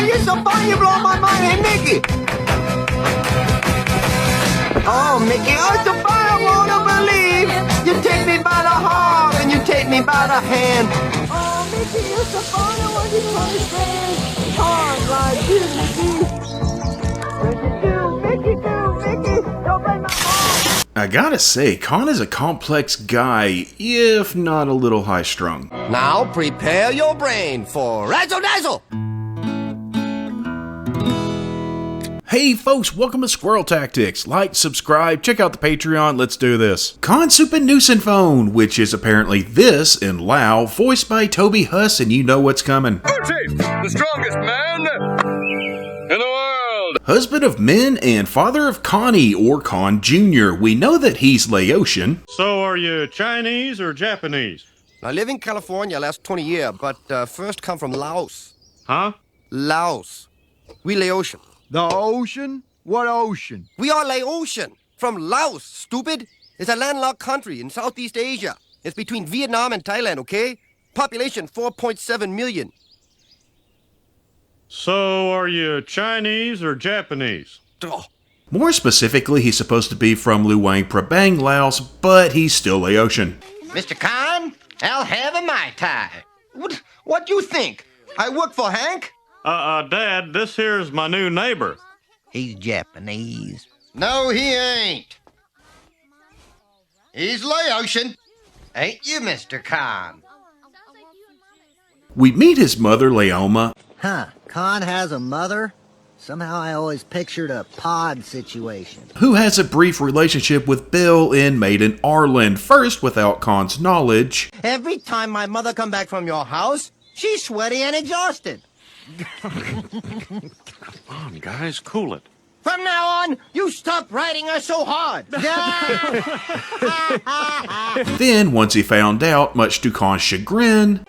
man, you're so funny, you blow my mind. Hey, Mickey. Oh, Mickey, oh, so funny, I wanna believe. You take me by the heart and you take me by the hand. Oh, Mickey, you're so funny, I want you to understand. Hard like you, Mickey. Mickey, don't break my heart. I gotta say, Kahn is a complex guy, if not a little high-strung. Now prepare your brain for razzle-dazzle. Hey folks, welcome to Squirrel Tactics. Like, subscribe, check out the Patreon, let's do this. Kahn Super Phone, which is apparently this in Lao, voiced by Toby Huss, and you know what's coming. Chief, the strongest man in the world. Husband of Min and father of Connie, or Kahn Jr. We know that he's Laotian. So are you Chinese or Japanese? I live in California last 20 years, but first come from Laos. Huh? Laos. We Laotian. The ocean? What ocean? We are Laotian. From Laos, stupid. It's a landlocked country in Southeast Asia. It's between Vietnam and Thailand, okay? Population 4.7 million. So are you Chinese or Japanese? Oh. More specifically, he's supposed to be from Luang Prabang, Laos, but he's still Laotian. Mr. Kahn, I'll have a Mai Tai. What you think? I work for Hank? Dad, this here's my new neighbor. He's Japanese. No, he ain't. He's Laotian. Ain't you, Mr. Kahn? We meet his mother, Laoma. Huh, Kahn has a mother? Somehow I always pictured a pod situation. Who has a brief relationship with Bill in Maiden Ireland, first without Kahn's knowledge. Every time my mother come back from your house, she's sweaty and exhausted. Come on, guys, cool it. From now on, you stop riding her so hard. Then, once he found out, much to Kahn's chagrin,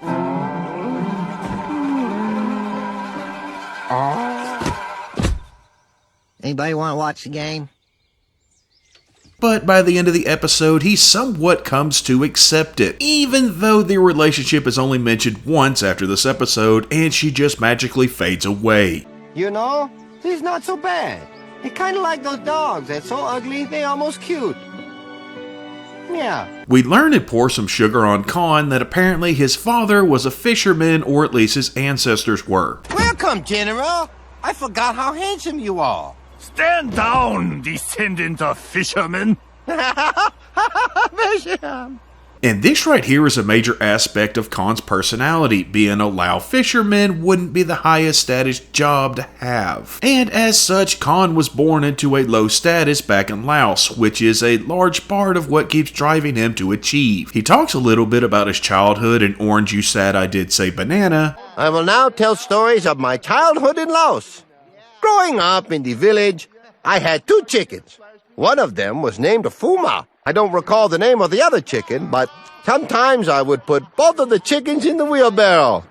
Anybody want to watch the game? but by the end of the episode, he somewhat comes to accept it, even though their relationship is only mentioned once after this episode, and she just magically fades away. You know, he's not so bad. He kind of like those dogs that's so ugly they almost cute. Yeah. We learn and pour some sugar on Kahn that apparently his father was a fisherman, or at least his ancestors were. Welcome, General. I forgot how handsome you are. Stand down, descendant of fishermen. And this right here is a major aspect of Kahn's personality. Being a Lao fisherman wouldn't be the highest status job to have. And as such, Kahn was born into a low status back in Laos, which is a large part of what keeps driving him to achieve. He talks a little bit about his childhood in Orange You Sad I Did Say Banana. I will now tell stories of my childhood in Laos. Growing up in the village, I had 2 chickens. One of them was named Fuma. I don't recall the name of the other chicken, but sometimes I would put both of the chickens in the wheelbarrow.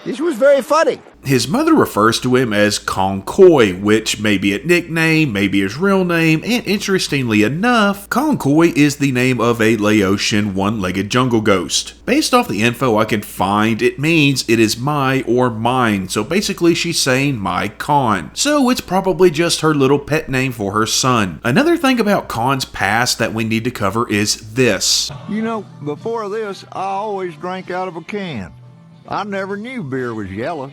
This was very funny. His mother refers to him as Kong Koi, which may be a nickname, maybe his real name, and interestingly enough, Kong Koi is the name of a Laotian one-legged jungle ghost. Based off the info I can find, it means it is my or mine, so basically she's saying my Kahn. So it's probably just her little pet name for her son. Another thing about Kahn's past that we need to cover is this. You know, before this, I always drank out of a can. I never knew beer was yellow.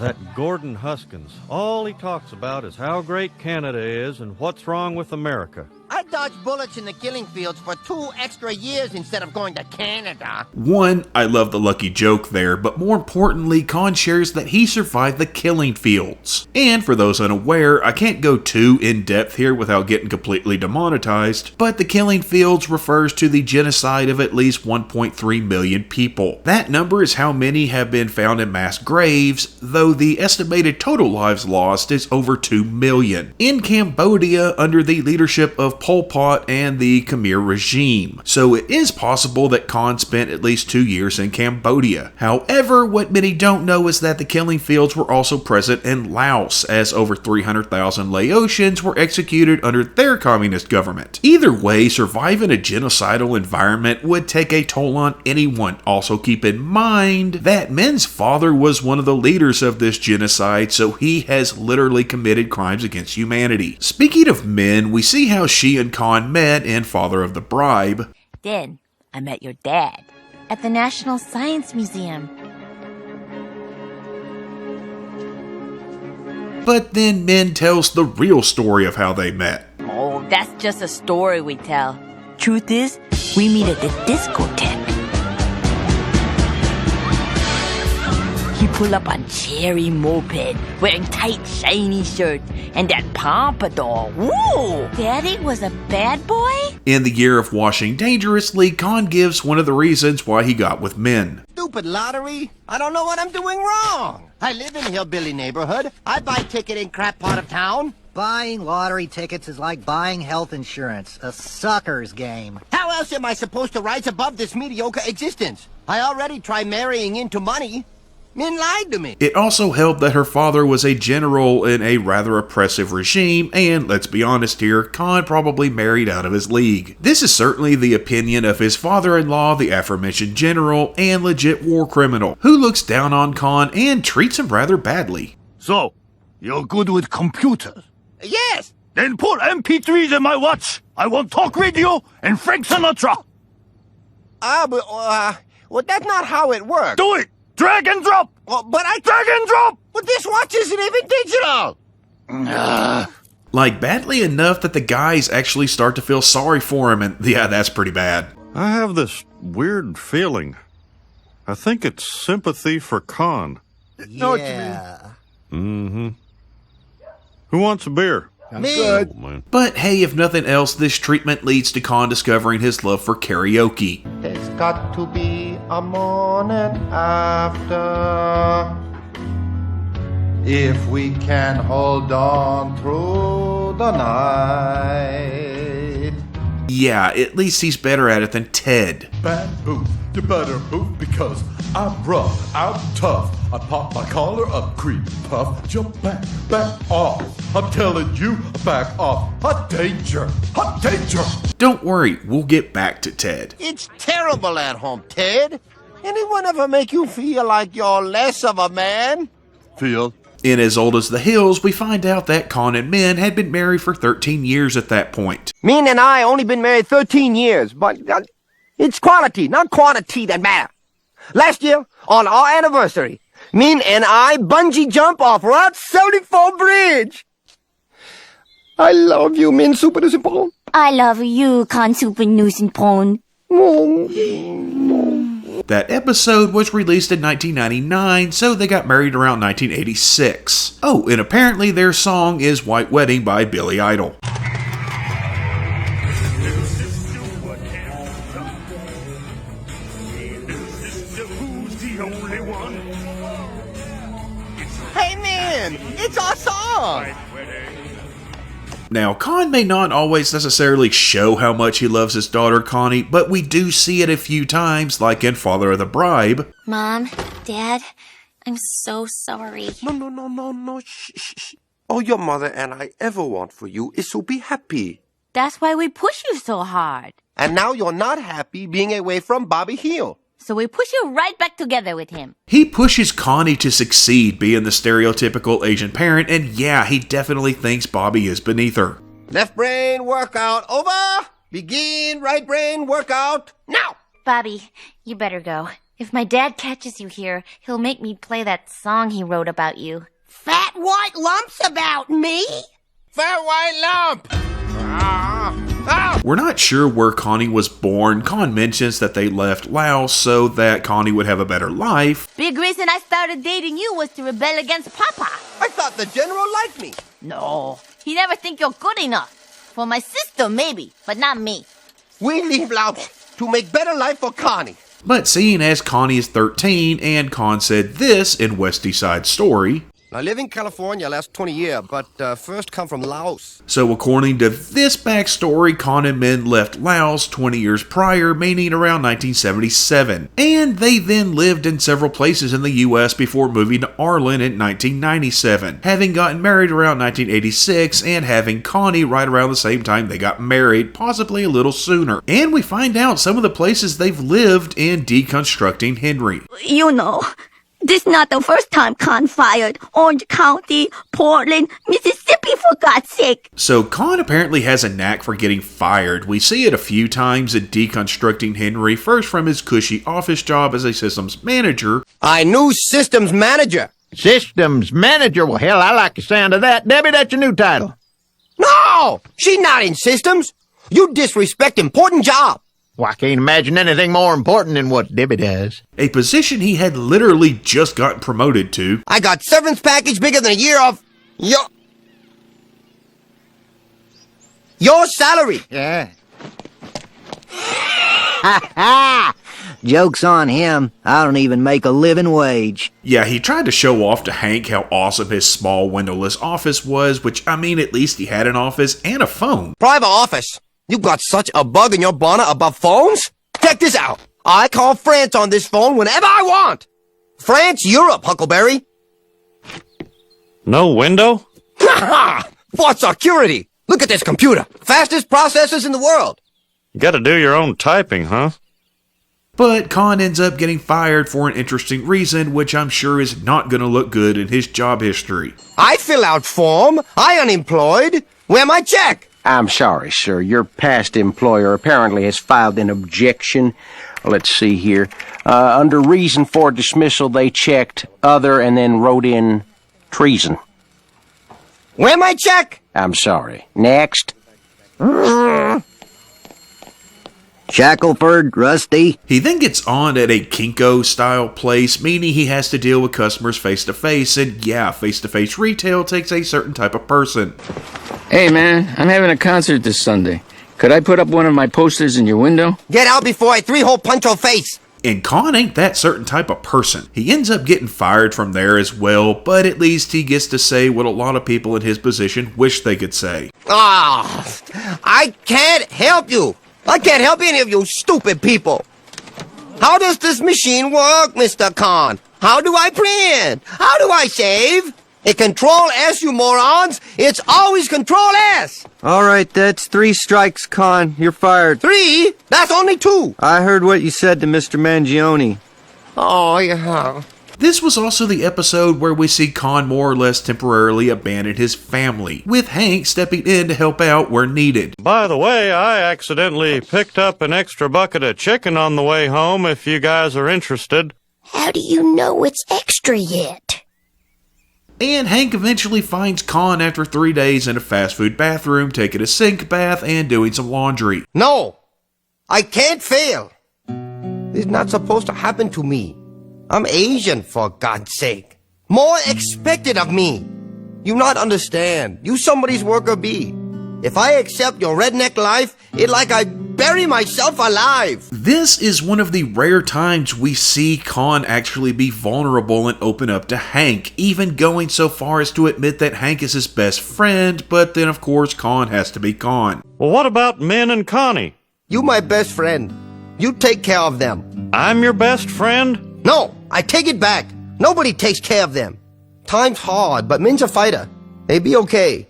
That Gordon Huskins. All he talks about is how great Canada is and what's wrong with America. I dodged bullets in the killing fields for 2 extra years instead of going to Canada. One, I love the lucky joke there, but more importantly, Kahn shares that he survived the killing fields. And for those unaware, I can't go too in-depth here without getting completely demonetized, but the killing fields refers to the genocide of at least 1.3 million people. That number is how many have been found in mass graves, though the estimated total lives lost is over 2 million. In Cambodia, under the leadership of Pol Pol Pot and the Khmer regime, so it is possible that Kahn spent at least 2 years in Cambodia. However, what many don't know is that the killing fields were also present in Laos, as over 300,000 Laotians were executed under their communist government. Either way, surviving a genocidal environment would take a toll on anyone. Also keep in mind that Min's father was one of the leaders of this genocide, so he has literally committed crimes against humanity. Speaking of Min, we see how she and Kahn met in Father of the Bribe. Then I met your dad at the National Science Museum. But then Min tells the real story of how they met. Oh, that's just a story we tell. Truth is, we meet at the discotheque. He pulled up on cherry moped, wearing tight, shiny shirt, and that pompadour. Woo! Daddy was a bad boy? In the year of washing dangerously, Kahn gives one of the reasons why he got with Min. Stupid lottery. I don't know what I'm doing wrong. I live in a hillbilly neighborhood. I buy ticket in crap part of town. Buying lottery tickets is like buying health insurance, a sucker's game. How else am I supposed to rise above this mediocre existence? I already tried marrying into money. Min lied to me. It also helped that her father was a general in a rather oppressive regime, and let's be honest here, Kahn probably married out of his league. This is certainly the opinion of his father-in-law, the aforementioned general, and legit war criminal, who looks down on Kahn and treats him rather badly. So, you're good with computers? Yes. Then put MP3s in my watch. I want talk radio and Frank Sinatra. Well, that's not how it works. Do it. Drag and drop. Well, but I... Drag and drop. But this watch isn't even digital. Like, badly enough that the guys actually start to feel sorry for him, and yeah, that's pretty bad. I have this weird feeling. I think it's sympathy for Kahn. Yeah. Mm-hmm. Who wants a beer? Me. Oh, man. But hey, if nothing else, this treatment leads to Kahn discovering his love for karaoke. There's got to be a morning after. If we can hold on through the night. Yeah, at least he's better at it than Ted. Bad move, you better move because I'm rough, I'm tough. I pop my collar up, creep, puff, jump back, back off. I'm telling you, back off. Hot danger, hot danger. Don't worry, we'll get back to Ted. It's terrible at home, Ted. Anyone ever make you feel like you're less of a man? Feel? In As Old as the Hills, we find out that Kahn and Min had been married for 13 years at that point. Min and I only been married 13 years, but it's quality, not quantity that matter. Last year, on our anniversary, Min and I bungee jump off Route 74 Bridge. I love you, Min Super Nuisance. I love you, Kahn Super Nuisance Pone. That episode was released in 1999, so they got married around 1986. Oh, and apparently their song is White Wedding by Billy Idol. Hey, Min, it's our song. Now, Kahn may not always necessarily show how much he loves his daughter Connie, but we do see it a few times, like in Father of the Bribe. Mom, Dad, I'm so sorry. No. Shh. All your mother and I ever want for you is to be happy. That's why we push you so hard. And now you're not happy being away from Bobby Hill. So we push you right back together with him. He pushes Connie to succeed, being the stereotypical Asian parent, and yeah, he definitely thinks Bobby is beneath her. Left brain workout over. Begin right brain workout now. Bobby, you better go. If my dad catches you here, he'll make me play that song he wrote about you. Fat white lumps about me? Fat white lump. We're not sure where Connie was born. Kahn mentions that they left Laos so that Connie would have a better life. Big reason I started dating you was to rebel against Papa. I thought the general liked me. No, he never think you're good enough. For my sister, maybe, but not me. We leave Laos to make better life for Connie. But seeing as Connie is 13 and Kahn said this in West East Side Story, I live in California last 20 years, but first come from Laos. So according to this backstory, Kahn and men left Laos 20 years prior, meaning around 1977. And they then lived in several places in the US before moving to Arlen in 1997, having gotten married around 1986 and having Connie right around the same time they got married, possibly a little sooner. And we find out some of the places they've lived in Deconstructing Henry. You know, this not the first time Kahn fired Orange County, Portland, Mississippi, for God's sake. So Kahn apparently has a knack for getting fired. We see it a few times in Deconstructing Henry, first from his cushy office job as a systems manager. I knew systems manager. Systems manager? Well, hell, I like the sound of that. Debbie, that's your new title. No! She's not in systems. You disrespect important job. Well, I can't imagine anything more important than what Debbie does. A position he had literally just gotten promoted to. I got severance package bigger than a year of your salary. Yeah. Ha ha! Joke's on him. I don't even make a living wage. Yeah, he tried to show off to Hank how awesome his small windowless office was, which, I mean, at least he had an office and a phone. Private office. You got such a bug in your bonnet about phones? Check this out. I call France on this phone whenever I want. France, Europe, Huckleberry. No window? For security. Look at this computer. Fastest processors in the world. You gotta do your own typing, huh? But Kahn ends up getting fired for an interesting reason, which I'm sure is not going to look good in his job history. I fill out form. I unemployed. Where my check? I'm sorry, sir. Your past employer apparently has filed an objection. Let's see here. Under reason for dismissal, they checked other and then wrote in treason. Where my check? I'm sorry. Next. Shackleford, Rusty. He then gets on at a Kinko-style place, meaning he has to deal with customers face-to-face, and yeah, face-to-face retail takes a certain type of person. Hey man, I'm having a concert this Sunday. Could I put up one of my posters in your window? Get out before I three-hole punch your face. And Kahn ain't that certain type of person. He ends up getting fired from there as well, but at least he gets to say what a lot of people in his position wish they could say. I can't help you. I can't help any of you stupid people. How does this machine work, Mr. Kahn? How do I print? How do I save? A Control S, you morons. It's always Control S. All right, that's 3 strikes, Kahn. You're fired. 3? That's only 2. I heard what you said to Mr. Mangione. Oh, yeah. This was also the episode where we see Kahn more or less temporarily abandon his family, with Hank stepping in to help out where needed. By the way, I accidentally picked up an extra bucket of chicken on the way home if you guys are interested. How do you know it's extra yet? And Hank eventually finds Kahn after 3 days in a fast food bathroom, taking a sink bath and doing some laundry. No, I can't fail. This is not supposed to happen to me. I'm Asian, for God's sake. More expected of me. You not understand. You somebody's worker bee. If I accept your redneck life, it's like I bury myself alive. This is one of the rare times we see Kahn actually be vulnerable and open up to Hank, even going so far as to admit that Hank is his best friend, but then of course Kahn has to be Kahn. Well, what about Min and Connie? You my best friend. You take care of them. I'm your best friend? No, I take it back. Nobody takes care of them. Time's hard, but Min's a fighter. They be okay.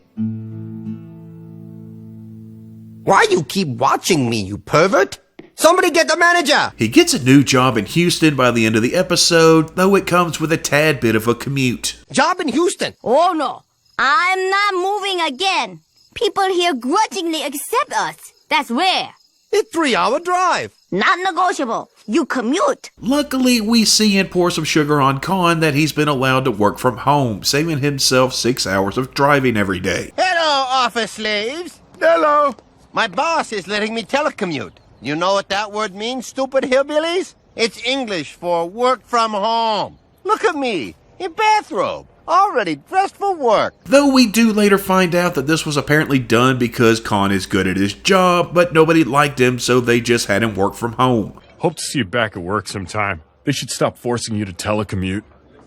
Why you keep watching me, you pervert? Somebody get the manager! He gets a new job in Houston by the end of the episode, though it comes with a tad bit of a commute. Job in Houston? Oh no, I'm not moving again. People here grudgingly accept us. That's rare. It's 3-hour drive. Not negotiable. You commute. Luckily, we see and pour some sugar on Kahn that he's been allowed to work from home, saving himself 6 hours of driving every day. Hello, office slaves. Hello. My boss is letting me telecommute. You know what that word means, stupid hillbillies? It's English for work from home. Look at me, in bathrobe, already dressed for work. Though we do later find out that this was apparently done because Kahn is good at his job, but nobody liked him, so they just had him work from home. Hope to see you back at work sometime. They should stop forcing you to telecommute.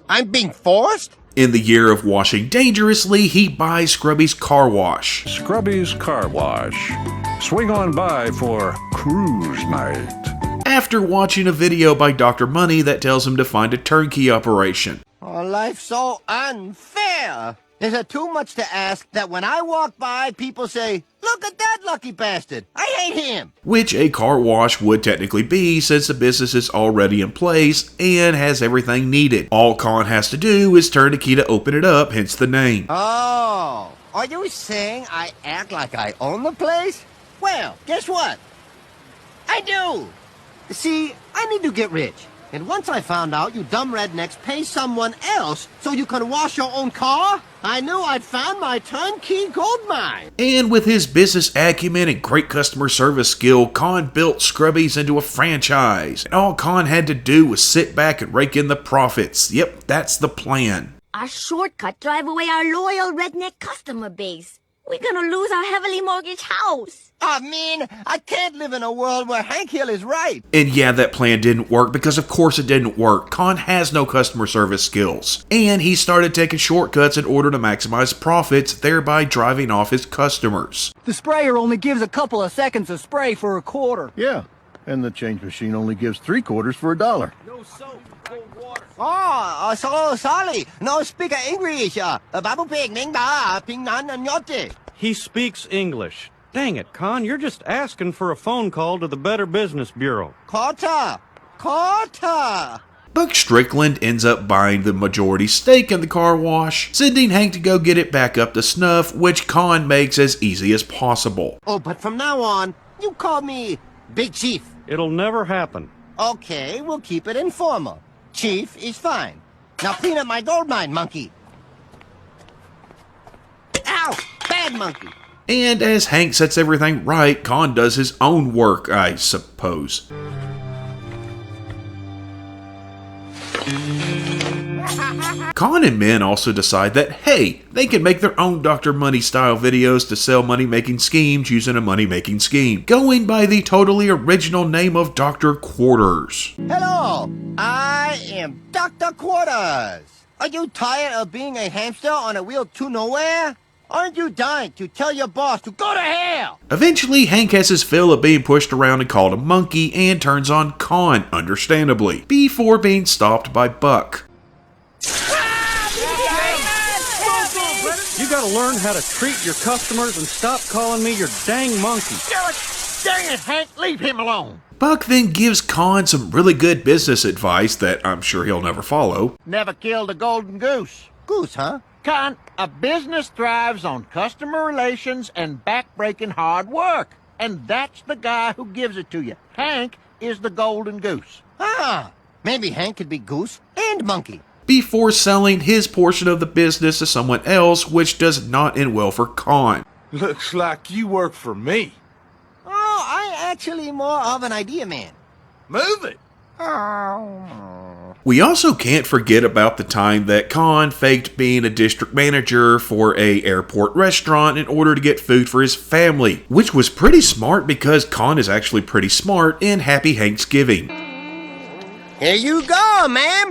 I'm being forced? In the year of washing dangerously, he buys Scrubby's car wash. Scrubby's Car Wash. Swing on by for cruise night. After watching a video by Dr. Money that tells him to find a turnkey operation. Oh, life's so unfair. Is it too much to ask that when I walk by, people say, "Look at that lucky bastard. I hate him." Which a car wash would technically be, since the business is already in place and has everything needed. All Kahn has to do is turn the key to open it up, hence the name. Oh, are you saying I act like I own the place? Well, guess what? I do. See, I need to get rich. And once I found out you dumb rednecks pay someone else so you can wash your own car, I knew I'd found my turnkey gold mine. And with his business acumen and great customer service skill, Kahn built Scrubby's into a franchise. And all Kahn had to do was sit back and rake in the profits. Yep, that's the plan. Our shortcut drive away our loyal redneck customer base. We're gonna lose our heavily mortgaged house. I mean, I can't live in a world where Hank Hill is right. And yeah, that plan didn't work because of course it didn't work. Kahn has no customer service skills. And he started taking shortcuts in order to maximize profits, thereby driving off his customers. The sprayer only gives a couple of seconds of spray for a quarter. Yeah, and the change machine only gives 3/4 for $1. No soap, cold water. Oh, so sorry. No speak English. Babu pig ning ba ping nan nyote. He speaks English. Dang it, Kahn, you're just asking for a phone call to the Better Business Bureau. Carter! Buck Strickland ends up buying the majority stake in the car wash, sending Hank to go get it back up to snuff, which Kahn makes as easy as possible. Oh, but from now on, you call me Big Chief. It'll never happen. Okay, we'll keep it informal. Chief is fine. Now clean up my gold mine, monkey. Ow! Bad monkey. And as Hank sets everything right, Kahn does his own work, I suppose. Kahn and men also decide that, hey, they can make their own Dr. Money style videos to sell money-making schemes using a money-making scheme, going by the totally original name of Dr. Quarters. Hello, I am Dr. Quarters. Are you tired of being a hamster on a wheel to nowhere? Aren't you dying to tell your boss to go to hell? Eventually, Hank has his fill of being pushed around and called a monkey and turns on Kahn, understandably, before being stopped by Buck. You gotta learn how to treat your customers and stop calling me your dang monkey. Dang it, Hank, leave him alone. Buck then gives Kahn some really good business advice that I'm sure he'll never follow. Never killed a golden goose. Goose, huh? Kahn, a business thrives on customer relations and back-breaking hard work. And that's the guy who gives it to you. Hank is the golden goose. Ah, maybe Hank could be goose and monkey. Before selling his portion of the business to someone else, which does not end well for Kahn. Looks like you work for me. Oh, I actually more of an idea man. Move it. We also can't forget about the time that Kahn faked being a district manager for a airport restaurant in order to get food for his family, which was pretty smart because Kahn is actually pretty smart, and happy Thanksgiving. Here you go, ma'am.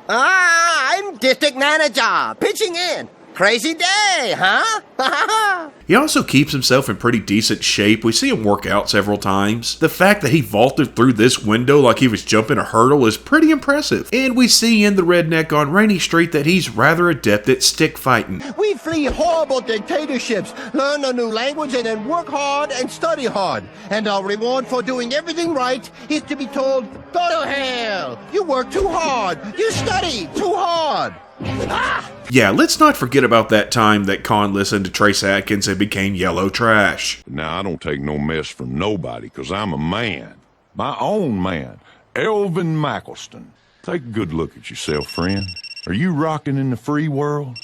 I'm district manager, pitching in. Crazy day, huh? He also keeps himself in pretty decent shape. We see him work out several times. The fact that he vaulted through this window like he was jumping a hurdle is pretty impressive. And we see in the redneck on Rainy Street that he's rather adept at stick fighting. We flee horrible dictatorships, learn a new language, and then work hard and study hard. And our reward for doing everything right is to be told, go to hell. You work too hard. You study too hard. Ah! Yeah, let's not forget about that time that Kahn listened to Trace Atkins and became yellow trash. Now, I don't take no mess from nobody, 'cause I'm a man. My own man. Elvin Mackleston. Take a good look at yourself, friend. Are you rocking in the free world?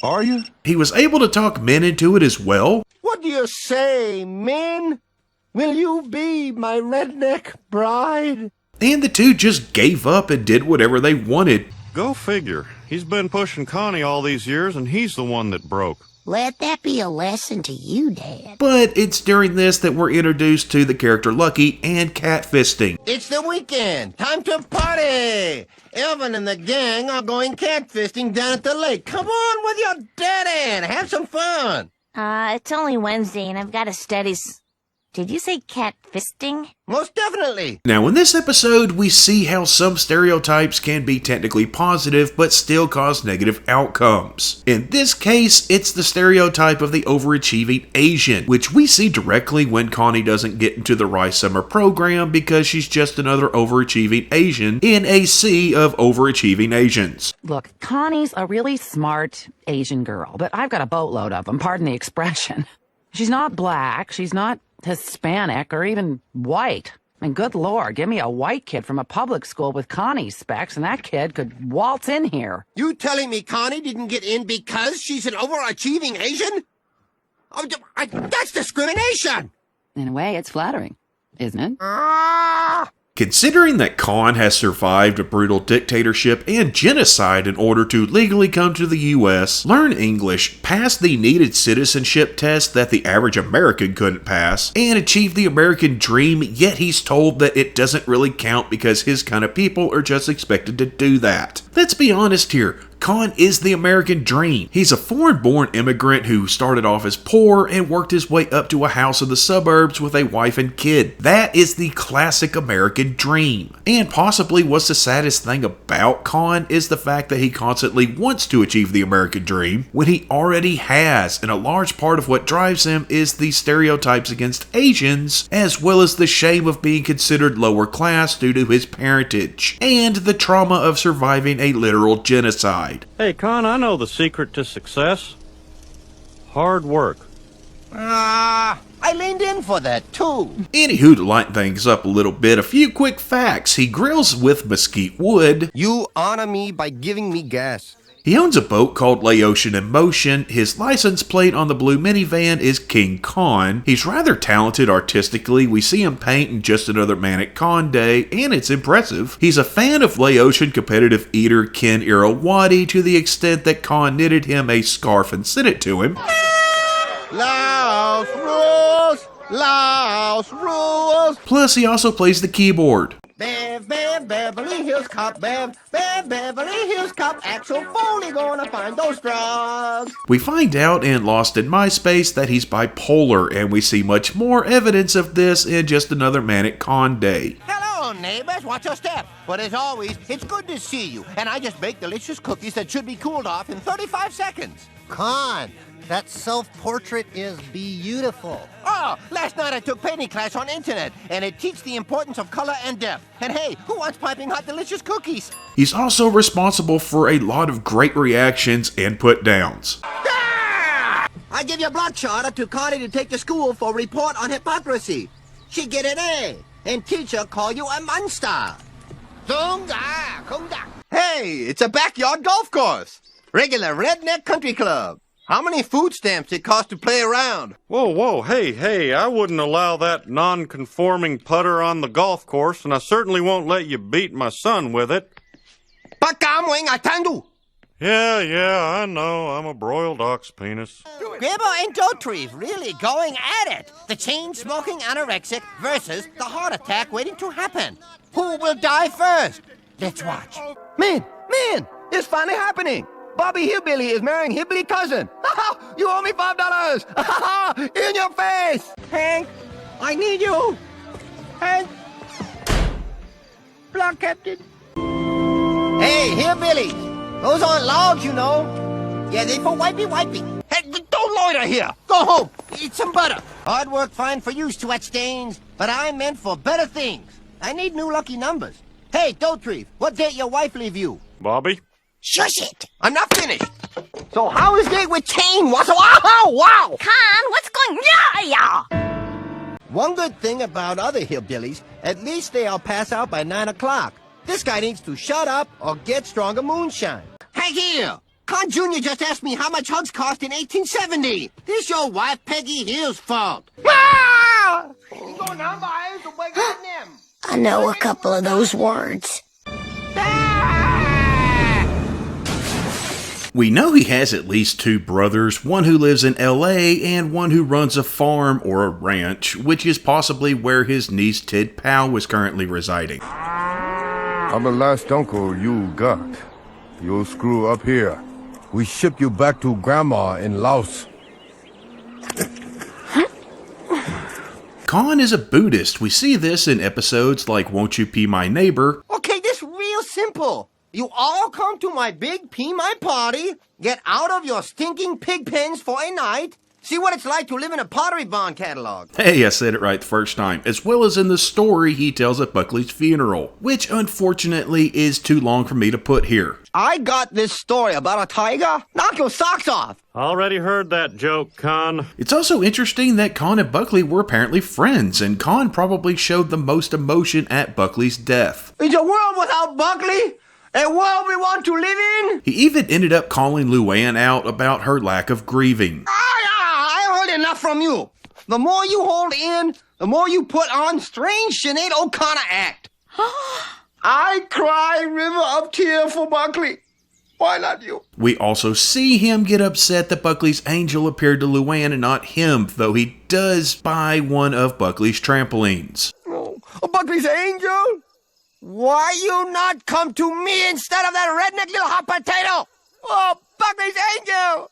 Are you? He was able to talk men into it as well. What do you say, men? Will you be my redneck bride? And the two just gave up and did whatever they wanted. Go figure. He's been pushing Connie all these years, and he's the one that broke. Let that be a lesson to you, Dad. But it's during this that we're introduced to the character Lucky and catfisting. It's the weekend. Time to party. Elvin and the gang are going catfisting down at the lake. Come on with your daddy. Have some fun. It's only Wednesday and I've got to study. Did you say cat fisting? Most definitely. Now, in this episode, we see how some stereotypes can be technically positive, but still cause negative outcomes. In this case, it's the stereotype of the overachieving Asian, which we see directly when Connie doesn't get into the Rice Summer program because she's just another overachieving Asian in a sea of overachieving Asians. Look, Connie's a really smart Asian girl, but I've got a boatload of them, pardon the expression. She's not black, she's not Hispanic, or even white. I mean, good Lord, give me a white kid from a public school with Connie's specs, and that kid could waltz in here. You telling me Connie didn't get in because she's an overachieving Asian? Oh, that's discrimination! In a way, it's flattering, isn't it? Considering that Kahn has survived a brutal dictatorship and genocide in order to legally come to the US, learn English, pass the needed citizenship test that the average American couldn't pass, and achieve the American dream, yet he's told that it doesn't really count because his kind of people are just expected to do that. Let's be honest here. Kahn is the American dream. He's a foreign-born immigrant who started off as poor and worked his way up to a house in the suburbs with a wife and kid. That is the classic American dream. And possibly what's the saddest thing about Kahn is the fact that he constantly wants to achieve the American dream when he already has, and a large part of what drives him is the stereotypes against Asians, as well as the shame of being considered lower class due to his parentage, and the trauma of surviving a literal genocide. Hey, Kahn, I know the secret to success. Hard work. I leaned in for that, too. Anywho, to lighten things up a little bit, a few quick facts. He grills with mesquite wood. You honor me by giving me gas. He owns a boat called Laotian in Motion. His license plate on the blue minivan is King Kahn. He's rather talented artistically. We see him paint in Just Another Manic Kahn Day, and it's impressive. He's a fan of Laotian competitive eater Ken Irawadi to the extent that Kahn knitted him a scarf and sent it to him. Laos rules! Laos rules! Plus, he also plays the keyboard. Bev, Bev, Beverly Hills Cop, Bev, Bev, Beverly Hills Cop, Axel Foley gonna find those drugs. We find out in Lost in MySpace that he's bipolar, and we see much more evidence of this in Just Another Manic Kahn Day. Hello, neighbors, watch your step. But as always, it's good to see you, and I just baked delicious cookies that should be cooled off in 35 seconds. Kahn, that self-portrait is beautiful. Oh, last night I took painting class on internet, and it teaches the importance of color and depth. And hey, who wants piping hot delicious cookies? He's also responsible for a lot of great reactions and put downs. Ah! I give you a blood charter to Connie to take to school for report on hypocrisy. She get an A, and teacher call you a monster. Hey, it's a backyard golf course. Regular redneck country club. How many food stamps it costs to play around? Whoa, hey, I wouldn't allow that non-conforming putter on the golf course, and I certainly won't let you beat my son with it. Yeah, I know, I'm a broiled ox penis. Gribber and Dotrieve really going at it. The chain-smoking anorexic versus the heart attack waiting to happen. Who will die first? Let's watch. Man, it's finally happening. Bobby Hillbilly is marrying Hillbilly cousin. You owe me $5. In your face. Hank, I need you. Hank. Block captain. Hey, Hillbilly. Those aren't logs, you know. Yeah, they for wipey. Hey, don't loiter here. Go home. Eat some butter. Hard work fine for you, sweat stains. But I'm meant for better things. I need new lucky numbers. Hey, Dotrieve, what date your wife leave you? Bobby? Shush it! I'm not finished. So how is it with Chain? Wow! Kahn, what's going on? Yeah. One good thing about other hillbillies, at least they all pass out by 9 o'clock. This guy needs to shut up or get stronger moonshine. Hey here! Kahn Jr. just asked me how much hugs cost in 1870. This your wife Peggy Hill's fault. I know a couple of those words. We know he has at least 2 brothers, one who lives in LA and one who runs a farm or a ranch, which is possibly where his niece Ted Powell is currently residing. I'm the last uncle you got. You'll screw up here. We ship you back to Grandma in Laos. Kahn is a Buddhist. We see this in episodes like Won't You Pee My Neighbor. Okay, this real simple. You all come to my big pee my party, get out of your stinking pig pens for a night, see what it's like to live in a Pottery Barn catalog. Hey, I said it right the first time. As well as in the story he tells at Buckley's funeral, which unfortunately is too long for me to put here. I got this story about a tiger. Knock your socks off. Already heard that joke, Kahn. It's also interesting that Kahn and Buckley were apparently friends, and Kahn probably showed the most emotion at Buckley's death. Is a world without Buckley? A world we want to live in? He even ended up calling Luann out about her lack of grieving. I heard enough from you. The more you hold in, the more you put on strange Sinead O'Connor act. I cry river of tear for Buckley. Why not you? We also see him get upset that Buckley's angel appeared to Luann and not him, though he does buy one of Buckley's trampolines. Oh, Buckley's angel? Why you not come to me instead of that redneck little hot potato? Oh, Buckley's angel!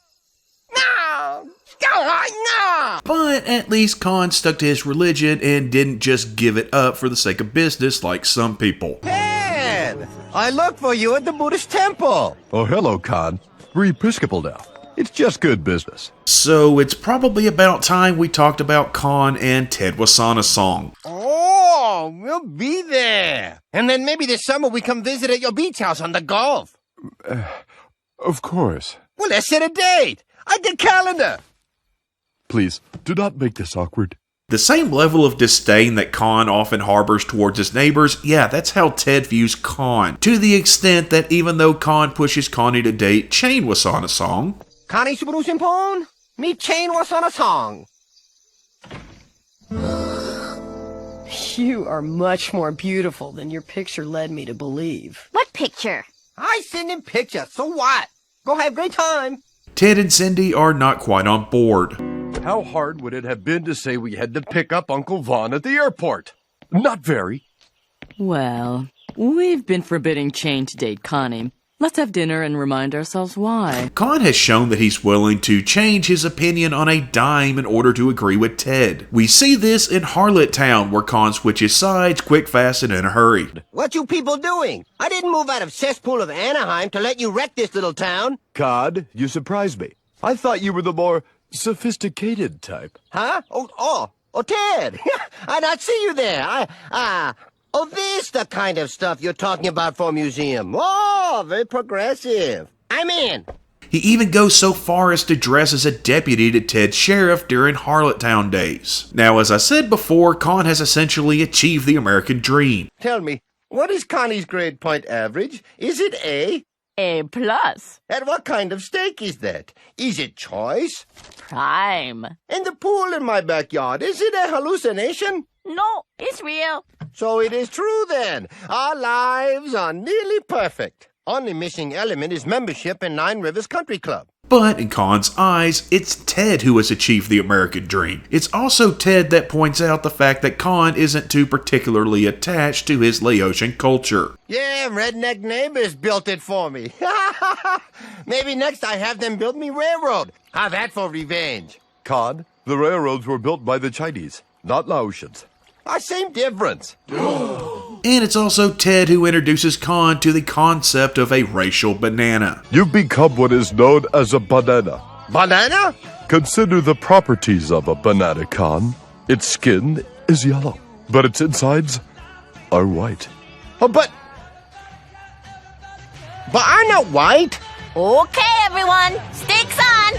No! No! But at least Kahn stuck to his religion and didn't just give it up for the sake of business like some people. Ted! I looked for you at the Buddhist temple. Oh, hello, Kahn. We're Episcopal now. It's just good business. So it's probably about time we talked about Kahn and Ted Wasana's song. Oh, we'll be there. And then maybe this summer we come visit at your beach house on the Gulf. Of course. Well, let's set a date. I get calendar. Please, do not make this awkward. The same level of disdain that Kahn often harbors towards his neighbors, yeah, that's how Ted views Kahn. To the extent that even though Kahn pushes Connie to date Chain Wasana's song, Connie Subaru Simpon, me Chain Wasana song. You are much more beautiful than your picture led me to believe. What picture? I send him pictures, so what? Go have a great time. Ted and Cindy are not quite on board. How hard would it have been to say we had to pick up Uncle Vaughn at the airport? Not very. Well, we've been forbidding Chain to date Connie. Let's have dinner and remind ourselves why. Kahn has shown that he's willing to change his opinion on a dime in order to agree with Ted. We see this in Harlot Town, where Kahn switches sides quick, fast, and in a hurry. What you people doing? I didn't move out of cesspool of Anaheim to let you wreck this little town. Kahn, you surprised me. I thought you were the more sophisticated type. Huh? Oh, Ted. I not see you there. Oh, this the kind of stuff you're talking about for a museum. Oh, very progressive. I'm in. He even goes so far as to dress as a deputy to Ted's sheriff during Harlot Town days. Now, as I said before, Kahn has essentially achieved the American dream. Tell me, what is Connie's grade point average? Is it A? A+. And what kind of steak is that? Is it choice? Prime. And the pool in my backyard, is it a hallucination? No, it's real. So it is true then. Our lives are nearly perfect. Only missing element is membership in Nine Rivers Country Club. But in Kahn's eyes, it's Ted who has achieved the American dream. It's also Ted that points out the fact that Kahn isn't too particularly attached to his Laotian culture. Yeah, redneck neighbors built it for me. Maybe next I have them build me railroad. Have that for revenge. Kahn, the railroads were built by the Chinese, not Laotians. Same difference. And it's also Ted who introduces Kahn to the concept of a racial banana. You've become what is known as a banana. Banana? Consider the properties of a banana, Kahn. Its skin is yellow, but its insides are white. Oh, but I'm not white. Okay, everyone, sticks on.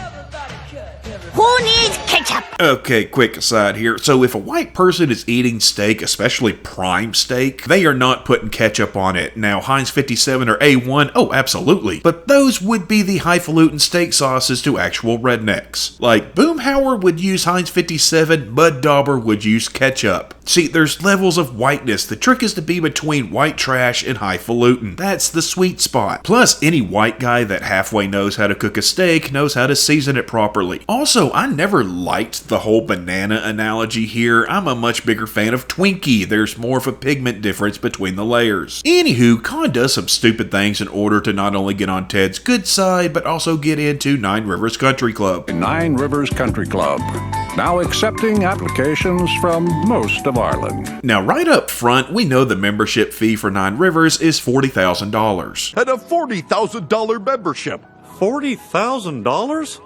Who needs ketchup? Okay, quick aside here. So if a white person is eating steak, especially prime steak, they are not putting ketchup on it. Now, Heinz 57 or A1, oh, absolutely. But those would be the highfalutin steak sauces to actual rednecks. Like, Boomhauer would use Heinz 57, Bud Dauber would use ketchup. See, there's levels of whiteness. The trick is to be between white trash and highfalutin. That's the sweet spot. Plus, any white guy that halfway knows how to cook a steak knows how to season it properly. Also, I never liked the whole banana analogy here. I'm a much bigger fan of Twinkie. There's more of a pigment difference between the layers. Anywho, Kahn does some stupid things in order to not only get on Ted's good side, but also get into Nine Rivers Country Club. Nine Rivers Country Club, now accepting applications from most of Ireland. Now, right up front, we know the membership fee for Nine Rivers is $40,000. And a $40,000 membership. $40,000?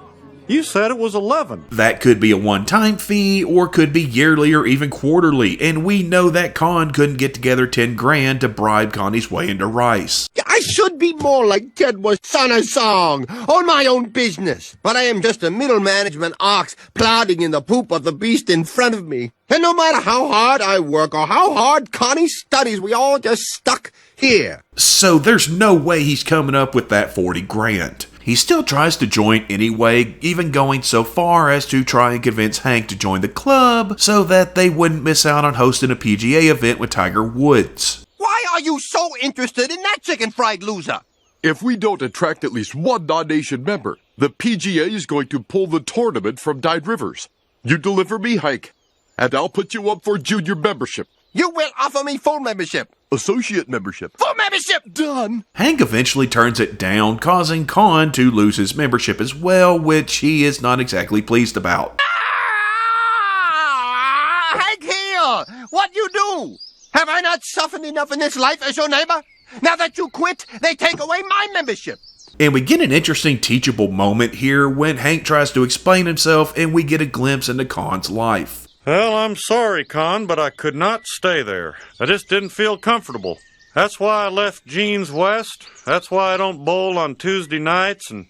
You said it was 11. That could be a one-time fee, or could be yearly or even quarterly, and we know that Kahn couldn't get together 10 grand to bribe Connie's way into rice. I should be more like Ted was son of song, own my own business. But I am just a middle management ox plodding in the poop of the beast in front of me. And no matter how hard I work or how hard Connie studies, we all just stuck here. So there's no way he's coming up with that 40 grand. He still tries to join anyway, even going so far as to try and convince Hank to join the club so that they wouldn't miss out on hosting a PGA event with Tiger Woods. Why are you so interested in that chicken fried loser? If we don't attract at least one non-nation member, the PGA is going to pull the tournament from Nine Rivers. You deliver me, Hank, and I'll put you up for junior membership. You will offer me full membership. Associate membership. Full membership! Done! Hank eventually turns it down, causing Kahn to lose his membership as well, which he is not exactly pleased about. Ah, Hank here! What you do? Have I not suffered enough in this life as your neighbor? Now that you quit, they take away my membership. And we get an interesting teachable moment here when Hank tries to explain himself and we get a glimpse into Kahn's life. Well, I'm sorry, Kahn, but I could not stay there. I just didn't feel comfortable. That's why I left Jeans West. That's why I don't bowl on Tuesday nights, and...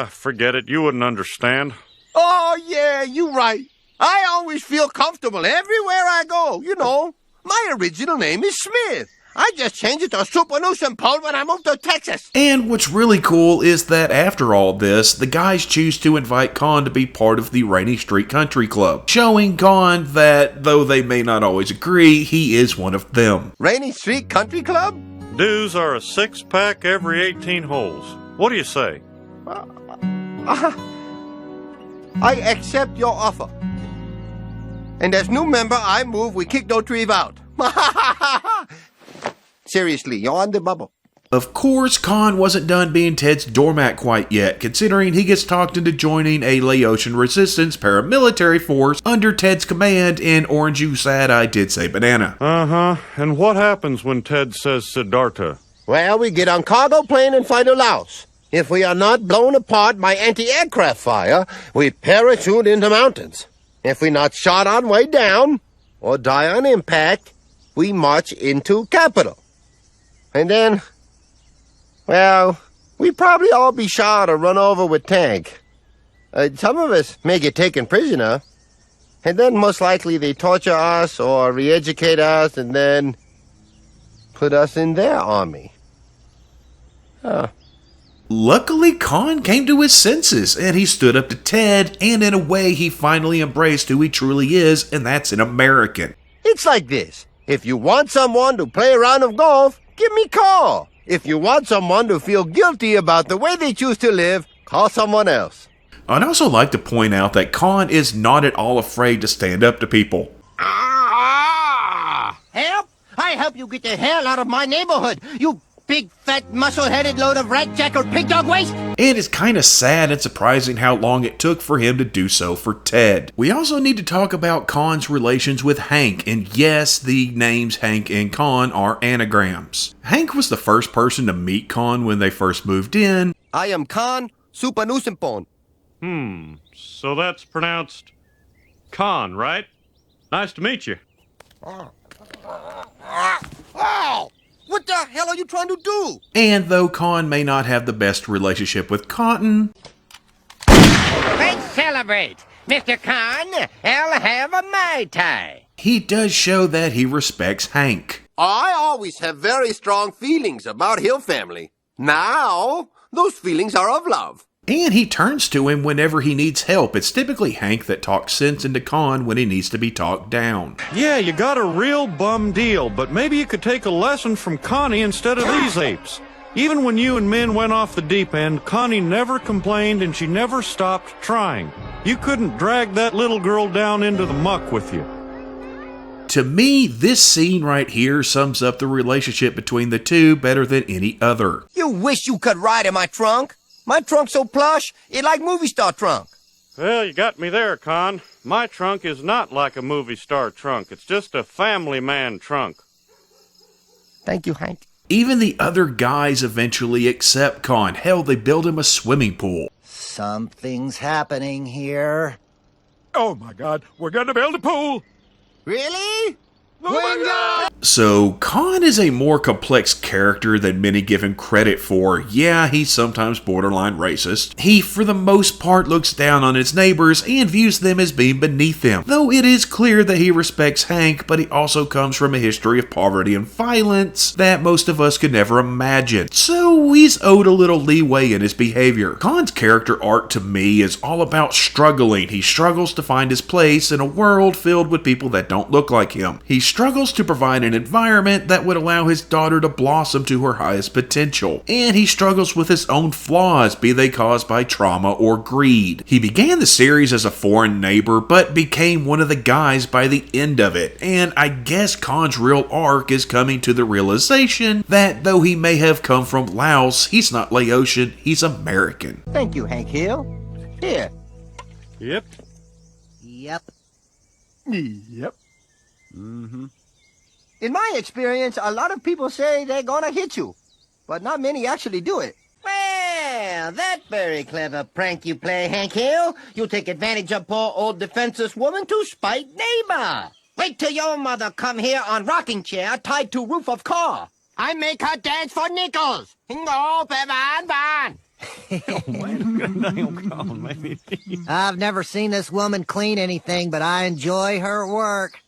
forget it. You wouldn't understand. Oh, yeah, you right. I always feel comfortable everywhere I go. You know, my original name is Smith. I just changed it to Supernuisance Pole when I moved to Texas. And what's really cool is that after all this, the guys choose to invite Kahn to be part of the Rainy Street Country Club, showing Kahn that, though they may not always agree, he is one of them. Rainy Street Country Club? Dues are a 6-pack every 18 holes. What do you say? I accept your offer. And as new member, I move we kick no tree out. Seriously, you're on the bubble. Of course, Kahn wasn't done being Ted's doormat quite yet, considering he gets talked into joining a Laotian resistance paramilitary force under Ted's command in Orange You Sad I Did Say Banana. Uh-huh. And what happens when Ted says Siddhartha? Well, we get on cargo plane and fly to Laos. If we are not blown apart by anti-aircraft fire, we parachute into mountains. If we're not shot on way down, or die on impact, we march into capital. And then, well, we probably all be shot or run over with tank. Some of us may get taken prisoner, and then most likely they torture us or re-educate us and then put us in their army. Luckily, Kahn came to his senses, and he stood up to Ted, and in a way, he finally embraced who he truly is, and that's an American. It's like this. If you want someone to play a round of golf, give me a call. If you want someone to feel guilty about the way they choose to live, call someone else. I'd also like to point out that Kahn is not at all afraid to stand up to people. Help! I help you get the hell out of my neighborhood, you big, fat, muscle-headed load of rat-jackered pig dog waste! And it's kind of sad and surprising how long it took for him to do so for Ted. We also need to talk about Kahn's relations with Hank, and yes, the names Hank and Kahn are anagrams. Hank was the first person to meet Kahn when they first moved in. I am Kahn, Supernuisance Pole. So that's pronounced Kahn, right? Nice to meet you. Wow! What the hell are you trying to do? And though Kahn may not have the best relationship with Cotton, Great celebrate. Mr. Kahn, I'll have a Mai Tai. He does show that he respects Hank. I always have very strong feelings about Hill family. Now, those feelings are of love. And he turns to him whenever he needs help. It's typically Hank that talks sense into Kahn when he needs to be talked down. Yeah, you got a real bum deal, but maybe you could take a lesson from Connie instead of these apes. Even when you and Min went off the deep end, Connie never complained and she never stopped trying. You couldn't drag that little girl down into the muck with you. To me, this scene right here sums up the relationship between the two better than any other. You wish you could ride in my trunk. My trunk's so plush, it's like movie star trunk. Well, you got me there, Con. My trunk is not like a movie star trunk. It's just a family man trunk. Thank you, Hank. Even the other guys eventually accept Kahn. Hell, they build him a swimming pool. Something's happening here. Oh my God, we're gonna build a pool. Really? Oh my God! So, Kahn is a more complex character than many give him credit for. Yeah, he's sometimes borderline racist. He, for the most part, looks down on his neighbors and views them as being beneath him. Though it is clear that he respects Hank, but he also comes from a history of poverty and violence that most of us could never imagine. So, he's owed a little leeway in his behavior. Kahn's character arc to me is all about struggling. He struggles to find his place in a world filled with people that don't look like him. He struggles to provide an environment that would allow his daughter to blossom to her highest potential. And he struggles with his own flaws, be they caused by trauma or greed. He began the series as a foreign neighbor, but became one of the guys by the end of it. And I guess Kahn's real arc is coming to the realization that though he may have come from Laos, he's not Laotian, he's American. Thank you, Hank Hill. Here. Yep. Yep. Yep. Mm-hmm. In my experience, a lot of people say they're gonna hit you, but not many actually do it. Well, that's very clever prank you play, Hank Hill. You take advantage of poor old defenseless woman to spite neighbor. Wait till your mother come here on rocking chair tied to roof of car. I make her dance for nickels. I've never seen this woman clean anything, but I enjoy her work.